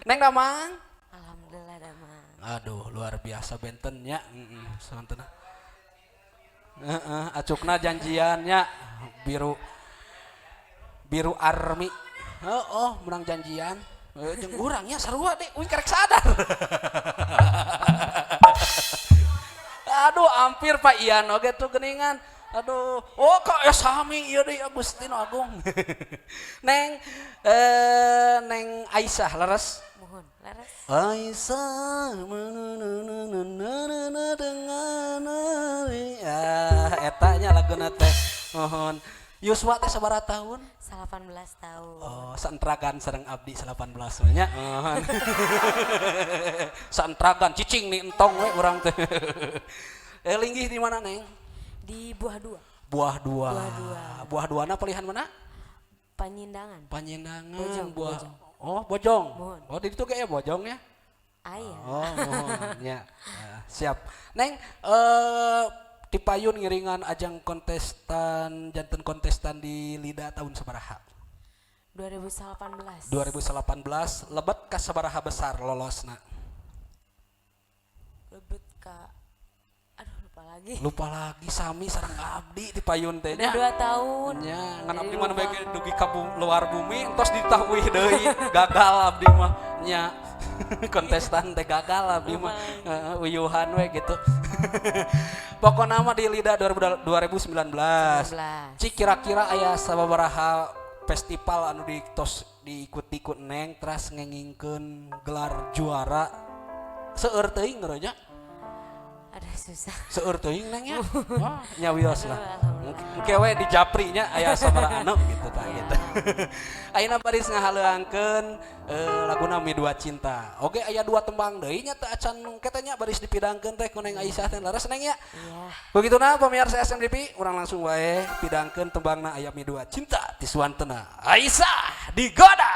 Neng Damang. Alhamdulillah damang. Aduh, luar biasa bentennya. Santena. Acukna janjiannya biru biru army. Menang janjian. Jeung urangnya sarua deh, uing karek sadar. Aduh, hampir Pak Ian oge tuh geningan. Aduh, kok ya sami ieu deui Agustino Agung. Neng Neng Aisyah leres. Mohon laras. Aisyah dengan eta nya laguna teh. Mohon. Yuswa teh sabaraha tahun? 18 tahun. Santragan sareng abdi 18 nya. Santragan cicing nih entong we urang teh. Linggih di mana, Neng? Di Buah Dua. Buah Dua. Buah Dua. Buah Duana pilihan mana? Penyindangan. Panjenengan. Bojong, Buah. Bojong. Bojong. Mohon. Di ditu ge bojong ya. Aya. Mohon ya. Siap. Neng di payun ngiringan ajang kontestan janten kontestan di Lida tahun sabaraha? 2018. 2018 lebet ka sabaraha besar lolosna? Lebet ka. Aduh Lupa lagi sami sareng abdi di payun teh nya. Udah 2 tahun. Nya ngan abdi mana bae dugi ka luar bumi entos ditahwih deui gagal abdi mah nya. Kontestan teh gagal abdi mah uyuhan we gitu. Pokona mah di Lida 2019. Cik kira-kira aya sababaraha festival anu diikuti ku Neng teras ngengingkeun gelar juara seueur teuing ngaranna? Ada susah. Seueur teuing Neng nya. Nya wios lah. Engke we di Japri nya aya sabaraha anu gitu tah gitu. Ayeuna baris ngahaleuangkeun laguna Mi Dua Cinta. Oge aya 2 tembang deui nya teh acan ketanya baris dipidangkeun teh ku Neng Aisyah teh laras Neng nya. Iya. Begituna pemirsa SNDP, urang langsung wae pidangkeun tembangna aya Mi Dua Cinta ti suantena Aisyah digoda.